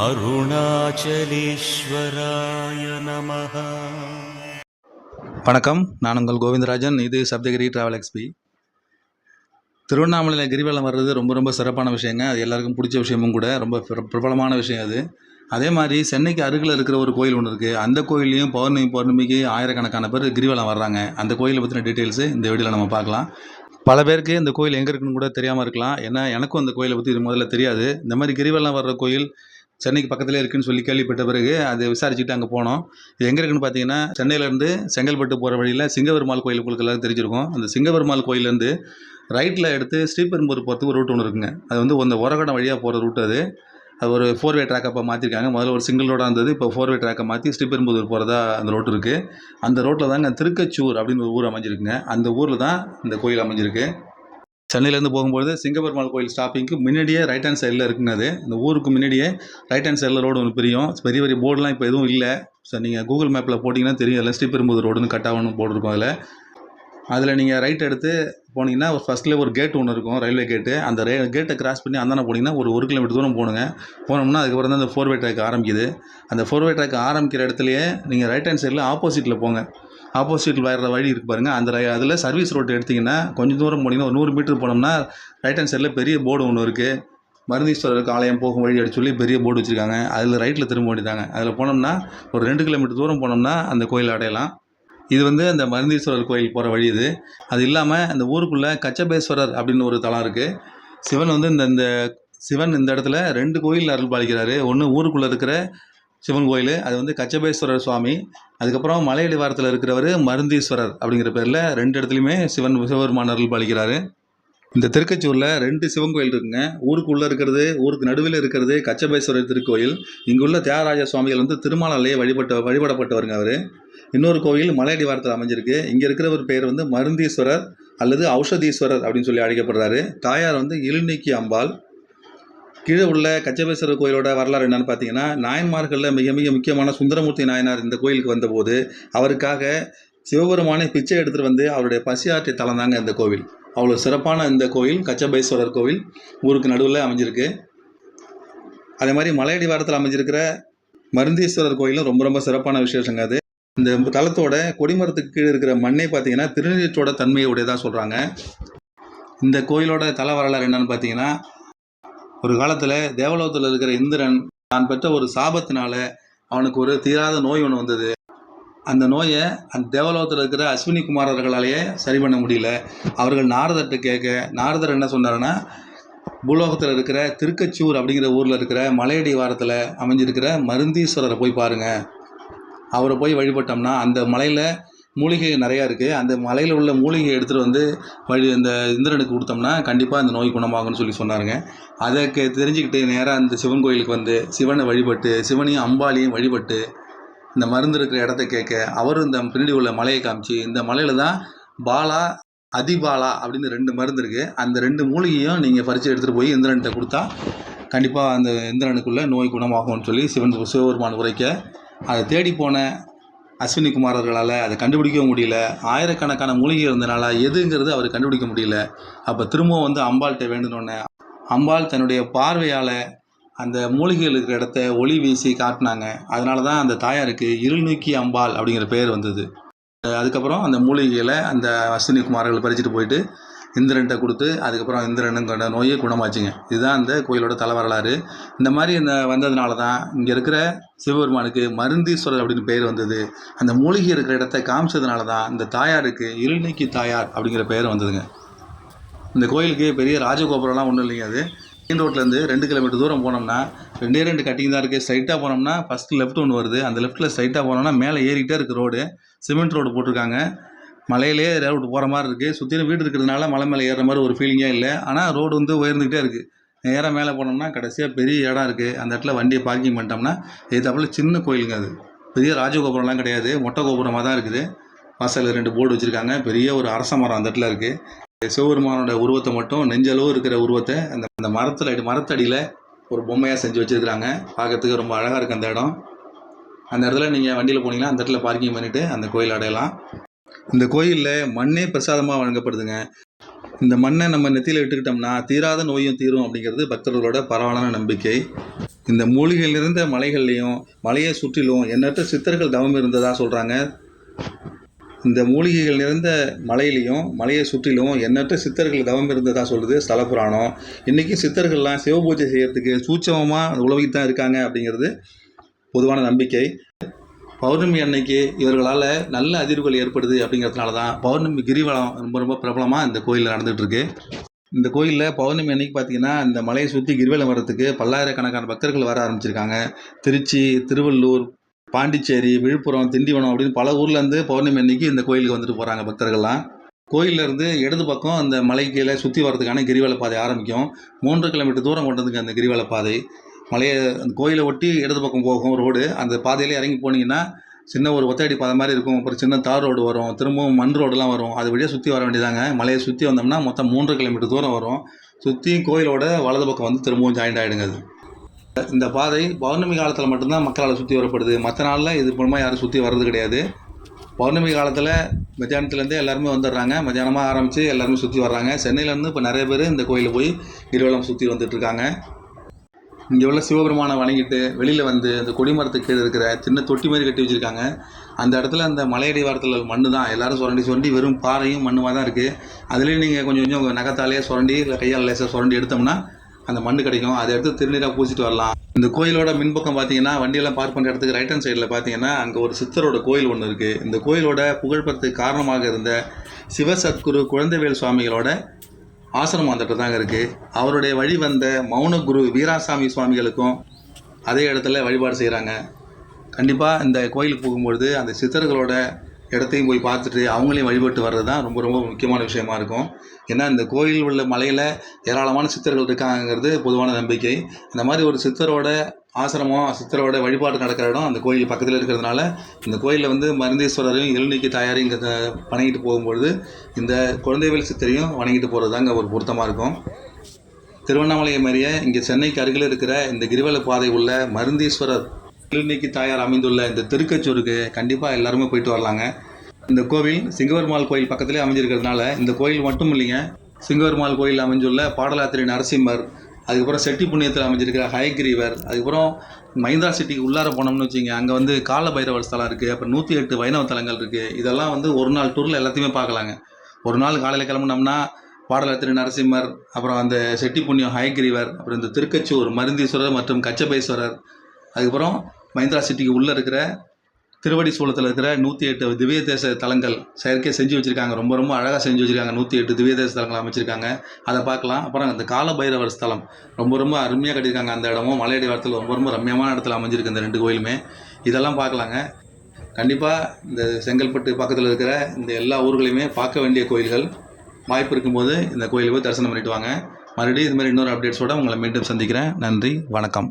அருணாச்சலேஸ்வராய நமஹ. வணக்கம், நான் உங்கள் கோவிந்தராஜன். இது சப்தகிரி டிராவல் எக்ஸ்பி. திருவண்ணாமலையில் கிரிவலம் வர்றது ரொம்ப ரொம்ப சிறப்பான விஷயங்க. அது எல்லாருக்கும் பிடிச்ச விஷயமும் கூட, ரொம்ப பிரபலமான விஷயம் அது. அதே மாதிரி சென்னைக்கு அருகில் இருக்கிற ஒரு கோயில் ஒன்று இருக்குது. அந்த கோயிலையும் பௌர்ணமிக்கு ஆயிரக்கணக்கான பேர் கிரிவலம் வர்றாங்க. அந்த கோயிலை பற்றின டீட்டெயில்ஸு இந்த வீடியோவில் நம்ம பார்க்கலாம். பல பேருக்கு இந்த கோயில் எங்கே இருக்குன்னு கூட தெரியாமல் இருக்கலாம். ஏன்னா எனக்கும் அந்த கோயிலை பற்றி இது முதல்ல தெரியாது. இந்த மாதிரி கிரிவலம் வர்ற கோயில் சென்னைக்கு பக்கத்தில் இருக்குதுன்னு சொல்லி கேள்விப்பட்ட பிறகு அதை விசாரிச்சுட்டு அங்கே போனோம். இது எங்கே இருக்குன்னு பார்த்தீங்கன்னா, சென்னையிலேருந்து செங்கல்பட்டு போகிற வழியில் சிங்கபெருமாள் கோயில் உங்களுக்கு எல்லாரும் தெரிஞ்சிருக்கும். அந்த சிங்கபெருமாள் கோயிலேருந்து ரைட்டில் எடுத்து ஸ்ரீபெரும்பூர் போகிறதுக்கு ஒரு ரூட் ஒன்று இருக்குங்க. அது வந்து அந்த உரகடம் வழியாக போகிற ரூட் அது. ஒரு 4-வே ட்ராக் அப்போ மாற்றிருக்காங்க. முதல்ல ஒரு சிங்கிள் ரோடாக இருந்தது. இப்போ 4-வே ட்ராக்கை மாற்றி ஸ்ரீபெரும்புதூர் போகிறதா அந்த ரோட் இருக்குது. அந்த ரோட்டில் தாங்க திருக்கச்சூர் அப்படின்னு ஒரு ஊர் அமைஞ்சிருக்குங்க. அந்த ஊரில் தான் இந்த கோயில் அமைஞ்சிருக்கு. சென்னையிலேருந்து போகும்போது சிங்கபெருமாள் கோயில் ஸ்டாப்பிங்க்கு முன்னாடியே ரைட் ஹேண்ட் சைடில் இருக்குங்க. அது இந்த ஊருக்கு முன்னாடியே ரைட் ஹேண்ட் சைடில் ரோடு ஒன்று பிரியும். பெரிய பெரிய போர்டெலாம் இப்போ எதுவும் இல்லை. ஸோ நீங்கள் கூகுள் மேப்பில் போட்டிங்கன்னா தெரியும். அதில் ஸ்ரீபெரும்புதூர் ரோடுன்னு கட்டாகணும் போட்டிருக்கும். அதில் நீங்கள் ரைட் எடுத்து போனீங்கன்னா ஃபஸ்ட்டில் ஒரு கேட் ஒன்று இருக்கும், ரயில்வே கேட்டு. அந்த கேட்டை கிராஸ் பண்ணி அந்தான போனீங்கன்னா ஒரு 1 கிலோமீட்டர் தூரம் போனோம்னா அதுக்கப்புறம் தான் அந்த 4-வே ட்ராக் ஆரம்பிக்குது. அந்த 4-வே ட்ராக் ஆரம்பிக்கிற இடத்துலையே நீங்கள் ரைட் ஹேண்ட் சைடில் ஆப்போசிட்டில் போங்க. ஆப்போசிட்டில் வர வழி இருக்குது பாருங்கள். அந்த அதில் சர்வீஸ் ரோடு எடுத்திங்கன்னா கொஞ்சம் தூரம் போனீங்கன்னா ஒரு 100 மீட்டர் போனோம்னா ரைட் ஹேண்ட் சைடில் பெரிய போர்டு ஒன்று இருக்குது. மருந்தீஸ்வரருக்கு ஆலயம் போகும் வழி எடுத்து சொல்லி பெரிய போர்டு வச்சுருக்காங்க. அதில் ரைட்டில் திரும்ப வேண்டியதாங்க. அதில் போனோம்னா ஒரு 2 கிலோமீட்டர் தூரம் போனோம்னா அந்த கோயில் அடையலாம். இது வந்து அந்த மருந்தீஸ்வரர் கோயில் போகிற வழி இது. அது இல்லாமல் அந்த ஊருக்குள்ளே கச்சபேஸ்வரர் அப்படின்னு ஒரு தலம் இருக்குது. சிவன் வந்து இந்த சிவன் இந்த இடத்துல 2 கோயில் அருள் பாலிக்கிறாரு. ஒன்று ஊருக்குள்ளே இருக்கிற சிவன் கோயில், அது வந்து கச்சபேஸ்வரர் சுவாமி. அதுக்கப்புறம் மலையடிவாரத்தில் இருக்கிறவர் மருந்தீஸ்வரர் அப்படிங்கிற பேரில் 2 இடத்துலையுமே சிவபெருமான் அருள் பாலிக்கிறாரு. இந்த திருக்கச்சூரில் 2 சிவன் கோயில் இருக்குங்க. ஊருக்குள்ளே இருக்கிறது, ஊருக்கு நடுவில் இருக்கிறது கச்சபேஸ்வரர் திருக்கோயில். இங்குள்ள தியாகராஜ சுவாமிகள் வந்து திருமாலாலேயே வழிபடப்பட்டவருங்க அவர். இன்னொரு கோயில் மலையடிவாரத்தில் அமைஞ்சிருக்கு. இங்கே இருக்கிற ஒரு பேர் வந்து மருந்தீஸ்வரர் அல்லது ஔஷதீஸ்வரர் அப்படின்னு சொல்லி அழைக்கப்படுறாரு. தாயார் வந்து இழுநீக்கி அம்பாள். கீழே உள்ள கச்சபேஸ்வரர் கோயிலோட வரலாறு என்னென்னு பார்த்தீங்கன்னா, நாயன்மார்களில் மிக மிக முக்கியமான சுந்தரமூர்த்தி நாயனார் இந்த கோயிலுக்கு வந்தபோது அவருக்காக சிவபெருமானை பிச்சை எடுத்துகிட்டு வந்து அவருடைய பசி ஆற்றிய தலம் தாங்க இந்த கோவில். அவ்வளோ சிறப்பான இந்த கோயில் கச்சபேஸ்வரர் கோவில் ஊருக்கு நடுவில் அமைஞ்சிருக்கு. அதே மாதிரி மலையடிவாரத்தில் அமைஞ்சிருக்கிற மருந்தீஸ்வரர் கோயிலும் ரொம்ப ரொம்ப சிறப்பான விசேஷங்க. அது இந்த தலத்தோட கொடிமரத்துக்கு கீழே இருக்கிற மண்ணே பார்த்தீங்கன்னா திருநீற்றோட தன்மையை உடையதாக சொல்கிறாங்க. இந்த கோயிலோட தல வரலாறு என்னன்னு பார்த்தீங்கன்னா, ஒரு காலத்தில் தேவலோகத்தில் இருக்கிற இந்திரன் தான் பெற்ற ஒரு சாபத்தினால அவனுக்கு ஒரு தீராத நோய் ஒன்று வந்தது. அந்த நோயை அந்த தேவலோகத்தில் இருக்கிற அஸ்வினி குமாரர்களாலேயே சரி பண்ண முடியல. அவர்கள் நாரதர்கிட்ட கேட்க, நாரதர் என்ன சொன்னாருன்னா, பூலோகத்தில் இருக்கிற திருக்கச்சூர் அப்படிங்கிற ஊரில் இருக்கிற மலையடிவாரத்தில் அமைஞ்சிருக்கிற மருந்தீஸ்வரரை போய் பாருங்கள். அவரை போய் வழிபட்டோம்னா அந்த மலையில் மூலிகை நிறையா இருக்குது. அந்த மலையில் உள்ள மூலிகையை எடுத்துகிட்டு வந்து இந்த இந்திரனுக்கு கொடுத்தோம்னா கண்டிப்பாக அந்த நோய் குணமாகும்னு சொல்லி சொன்னாருங்க. அதை தெரிஞ்சுக்கிட்டு நேராக அந்த சிவன் கோயிலுக்கு வந்து சிவனை வழிபட்டு, சிவனையும் அம்பாளையும் வழிபட்டு, இந்த மருந்து இருக்கிற இடத்த கேட்க, அவரும் இந்த பின்னாடி உள்ள மலையை காமிச்சு, இந்த மலையில் தான் பாலா அதிபாலா அப்படின்னு 2 மருந்து இருக்குது. அந்த 2 மூலிகையும் நீங்கள் பறித்து எடுத்துகிட்டு போய் இந்திரன்கிட்ட கொடுத்தா கண்டிப்பாக அந்த இந்திரனுக்குள்ளே நோய் குணமாகும்னு சொல்லி சிவபெருமான் உரைக்க, அதை தேடி போன அஸ்வினி குமாரர்களால் அதை கண்டுபிடிக்கவும் முடியல. ஆயிரக்கணக்கான மூலிகை இருந்தனால எதுங்கிறது அவர் கண்டுபிடிக்க முடியல. அப்போ திரும்பவும் வந்து அம்பாள்கிட்ட வேண்டுனோடனே அம்பாள் தன்னுடைய பார்வையால் அந்த மூலிகைகள் இருக்கிற இடத்த ஒளி வீசி காட்டினாங்க. அதனால தான் அந்த தாயாருக்கு இருள்நீக்கி அம்பாள் அப்படிங்கிற பேர் வந்தது. அதுக்கப்புறம் அந்த மூலிகைகளை அந்த அஸ்வினி குமாரர்கள் பறிச்சுட்டு போயிட்டு இந்திரன்கிட்ட கொடுத்து, அதுக்கப்புறம் இந்திரனுங்கிற நோயை குணமாச்சுங்க. இதுதான் அந்த கோயிலோட தல வரலாறு. இந்த மாதிரி வந்ததுனால தான் இங்கே இருக்கிற சிவபெருமானுக்கு மருந்தீஸ்வரர் அப்படின்னு பேர் வந்தது. அந்த மூலிகை இருக்கிற இடத்த காமிச்சதுனால தான் இந்த தாயாருக்கு இருள்நீக்கி தாயார் அப்படிங்கிற பேர் வந்ததுங்க. இந்த கோயிலுக்கு பெரிய ராஜகோபுரம்லாம் ஒன்றும் இல்லைங்க. அது மெயின் ரோட்லேருந்து 2 கிலோமீட்டர் தூரம் போனோம்னா 2 கட்டிங் தான் இருக்குது. ஸ்ட்ரைட்டாக போனோம்னா ஃபஸ்ட்டு லெஃப்ட் ஒன்று வருது. அந்த லெஃப்ட்டில் ஸ்ட்ரைட்டாக போனோம்னா மேலே ஏறிக்கிட்டே இருக்குது ரோடு. சிமெண்ட் ரோடு போட்டிருக்காங்க. மலையிலே ரோடு போகிற மாதிரி இருக்குது. சுற்றிலும் வீடு இருக்கிறதுனால மலை மேலே ஏறுற மாதிரி ஒரு ஃபீலிங்கே இல்லை. ஆனால் ரோடு வந்து உயர்ந்துக்கிட்டே இருக்குது. நேராக மேலே போனோம்னா கடைசியாக பெரிய இடம் இருக்குது. அந்த இடத்துல வண்டியை பார்க்கிங் பண்ணிட்டோம்னா எதுத்தாப்புல சின்ன கோயிலுங்க. அது பெரிய ராஜகோபுரம்லாம் கிடையாது, மொட்டை கோபுரமாக தான் இருக்குது. வாசலில் 2 போர்டு வச்சுருக்காங்க. பெரிய ஒரு அரச மரம் அந்த இடத்துல இருக்குது. சிவபெருமானோட உருவத்தை மட்டும் நெஞ்சளவு இருக்கிற உருவத்தை அந்த மரத்தடியில் ஒரு பொம்மையாக செஞ்சு வச்சுருக்கிறாங்க. பார்க்கறதுக்கு ரொம்ப அழகாக இருக்குது அந்த இடம். அந்த இடத்துல நீங்கள் வண்டியில் போனீங்கன்னா அந்த இடத்துல பார்க்கிங் பண்ணிவிட்டு அந்த கோயில் அடையலாம். இந்த கோயிலில் மண்ணே பிரசாதமாக வழங்கப்படுதுங்க. இந்த மண்ணை நம்ம நெத்தியில் விட்டுக்கிட்டோம்னா தீராத நோயும் தீரும் அப்படிங்கிறது பக்தர்களோட பரவலான நம்பிக்கை. இந்த மூலிகையில் இருந்த மலைகள்லையும் மலையை சுற்றிலும் எண்ணற்ற சித்தர்கள் தவம் இருந்ததாக சொல்கிறாங்க. இந்த மூலிகைகள் நிறைந்த மலையிலையும் மலையை சுற்றிலும் எண்ணற்ற சித்தர்கள் தவம் இருந்ததாக சொல்லுது ஸ்தல புராணம். இன்றைக்கி சித்தர்கள்லாம் சிவபூஜை செய்கிறதுக்கு சூட்சமமாக உலகிட்டு தான் இருக்காங்க அப்படிங்கிறது பொதுவான நம்பிக்கை. பௌர்ணமி அன்னைக்கு இவர்களால் நல்ல அதிர்வுகள் ஏற்படுது அப்படிங்கிறதுனால தான் பௌர்ணமி கிரிவலம் ரொம்ப ரொம்ப பிரபலமாக இந்த கோயிலில் நடந்துகிட்ருக்கு. இந்த கோயிலில் பௌர்ணமி அன்னைக்கு பார்த்திங்கன்னா இந்த மலையை சுற்றி கிரிவலம் வர்றதுக்கு பல்லாயிரக்கணக்கான பக்தர்கள் வர ஆரம்பிச்சிருக்காங்க. திருச்சி, திருவள்ளூர், பாண்டிச்சேரி, விழுப்புரம், திண்டிவனம் அப்படின்னு பல ஊர்லேருந்து பௌர்ணமி அன்னைக்கு இந்த கோயிலுக்கு வந்துட்டு போகிறாங்க பக்தர்கள்லாம். கோயிலேருந்து இடது பக்கம் அந்த மலை கீழே சுற்றி வர்றதுக்கான கிரிவல பாதை ஆரம்பிக்கும். 3 கிலோமீட்டர் தூரம் கொண்டதுங்க அந்த கிரிவல பாதை. மலையை அந்த கோயிலை ஒட்டி இடது பக்கம் போகும் ரோடு. அந்த பாதையிலே இறங்கி போனீங்கன்னா சின்ன ஒரு ஒத்தடி பாதை மாதிரி இருக்கும். அப்புறம் சின்ன தார் ரோடு வரும், திரும்பவும் மண் ரோடெலாம் வரும். அது வழியாக சுற்றி வர வேண்டியதாங்க. மலையை சுற்றி வந்தோம்னா மொத்தம் 3 கிலோமீட்டர் தூரம் வரும். சுற்றி கோயிலோட வலது பக்கம் வந்து திரும்பவும் ஜாயிண்ட் ஆகிடுங்க. அது இந்த பாதை பௌர்ணமி காலத்தில் மட்டும்தான் மக்களால் சுற்றி வரப்படுது. மற்ற நாளில் இது மூலமாக யாரும் சுற்றி வர்றது கிடையாது. பௌர்ணமி காலத்தில் மத்தியானத்துலேருந்தே எல்லாருமே வந்துடுறாங்க. மத்தியானமாக ஆரம்பித்து எல்லாருமே சுற்றி வர்றாங்க. சென்னையிலேருந்து இப்போ நிறைய பேர் இந்த கோயிலில் போய் கிரிவலம் சுற்றி வந்துட்டுருக்காங்க. இங்கே உள்ள சிவபெருமானை வணங்கிட்டு வெளியில் வந்து அந்த கொடிமரத்துக்கு கீழே இருக்கிற சின்ன தொட்டி மாதிரி கட்டி வச்சுருக்காங்க. அந்த இடத்துல அந்த மலையடி வாரத்தில் மண் தான் எல்லாரும் சுரண்டி வெறும் பாறையும் மண்ணுமாக தான் இருக்குது. அதுலேயும் நீங்கள் கொஞ்சம் நகத்தாலேயே சுரண்டி இல்லை கையால் லேசாக சுரண்டி எடுத்தோம்னா அந்த மண் கிடைக்கும். அதை எடுத்து திருநீராக பூசிட்டு வரலாம். இந்த கோயிலோட மின்பக்கம் பார்த்தீங்கன்னா வண்டியெல்லாம் பார்க் பண்ணுற இடத்துக்கு ரைட் ஹேண்ட் சைடில் பார்த்தீங்கன்னா அங்கே ஒரு சித்தரோட கோயில் ஒன்று இருக்குது. இந்த கோயிலோட புகழ்பெறத்துக்கு காரணமாக இருந்த சிவசத்குரு குழந்தைவேல் சுவாமிகளோட ஆசிரமம் அந்த இடத்துல தாங்க இருக்குது. அவருடைய வழி வந்த மௌனகுரு வீராசாமி சுவாமிகளுக்கும் அதே இடத்துல வழிபாடு செய்கிறாங்க. கண்டிப்பாக இந்த கோயிலுக்கு போகும்பொழுது அந்த சித்தர்களோட இடத்தையும் போய் பார்த்துட்டு அவங்களையும் வழிபட்டு வர்றது தான் ரொம்ப ரொம்ப முக்கியமான விஷயமா இருக்கும். ஏன்னா இந்த கோயில் உள்ள மலையில் ஏராளமான சித்தர்கள் இருக்காங்கிறது பொதுவான நம்பிக்கை. அந்த மாதிரி ஒரு சித்தரோட ஆசிரமம், சித்தரோட வழிபாடு நடக்கிற இடம் அந்த கோயில் பக்கத்தில் இருக்கிறதுனால இந்த கோயிலில் வந்து மருந்தீஸ்வரரையும் எழுநீக்கி தாயாரையும் இங்கே வணங்கிட்டு போகும்பொழுது இந்த குழந்தைவேல் சித்தரையும் வணங்கிட்டு போகிறது தாங்க ஒரு பொருத்தமாக இருக்கும். திருவண்ணாமலையை மாதிரியே இங்கே சென்னைக்கு அருகில் இருக்கிற இந்த கிரிவல பாதை உள்ள மருந்தீஸ்வரர் எழுநீக்கி தாயார் அமைந்துள்ள இந்த திருக்கச்சூருக்கு கண்டிப்பாக எல்லாருமே போயிட்டு வரலாங்க. இந்த கோவில் சிங்கவெருமாள் கோயில் பக்கத்திலே அமைஞ்சிருக்கிறதுனால இந்த கோயில் மட்டும் இல்லைங்க, சிங்கவெருமாள் கோயில் அமைஞ்சுள்ள பாடலாத்திரி நரசிம்மர், அதுக்கப்புறம் செட்டி புண்ணியத்தில் அமைஞ்சிருக்கிற ஹயக்ரீவர், அதுக்கப்புறம் மைந்தா சிட்டிக்கு உள்ளார போனோம்னு வச்சுங்க அங்கே வந்து கால பைரவர் ஸ்தலம் இருக்குது. அப்புறம் 108 வைணவ தலங்கள் இருக்குது. இதெல்லாம் வந்து ஒரு நாள் டூரில் எல்லாத்தையுமே பார்க்கலாங்க. ஒரு நாள் காலையில் கிளம்புனோம்னா பாடலாத்திரி நரசிம்மர், அப்புறம் அந்த செட்டி புண்ணியம் ஹயக்ரீவர், அப்புறம் இந்த திருக்கச்சூர் மருந்தீஸ்வரர் மற்றும் கச்சபேஸ்வரர், அதுக்கப்புறம் மைந்தா சிட்டிக்கு உள்ளே இருக்கிற திருவடி சூலத்தில் இருக்கிற 108 திவ்ய தேச தலங்கள் செயற்கையாக செஞ்சு வச்சுருக்காங்க. ரொம்ப ரொம்ப அழகாக செஞ்சு வச்சுருக்காங்க. 108 திவ்ய தேச தலங்கள் அமைச்சிருக்காங்க. அதை பார்க்கலாம். அப்புறம் அந்த கால பைரவர் ஸ்தலம் ரொம்ப ரொம்ப அருமையாக கட்டியிருக்காங்க. அந்த இடமும் மலையடி வாரத்தில் ரொம்ப ரொம்ப ரம்மியமான இடத்துல அமைஞ்சிருக்கு இந்த 2 கோயிலுமே. இதெல்லாம் பார்க்கலாங்க. கண்டிப்பாக இந்த செங்கல்பட்டு பக்கத்தில் இருக்கிற இந்த எல்லா ஊர்களையுமே பார்க்க வேண்டிய கோயில்கள். வாய்ப்பு இருக்கும்போது இந்த கோயிலுக்கு போய் தரிசனம் பண்ணிட்டு வாங்க. மறுபடியும் இது மாதிரி இன்னொரு அப்டேட்ஸோடு உங்களை மீண்டும் சந்திக்கிறேன். நன்றி, வணக்கம்.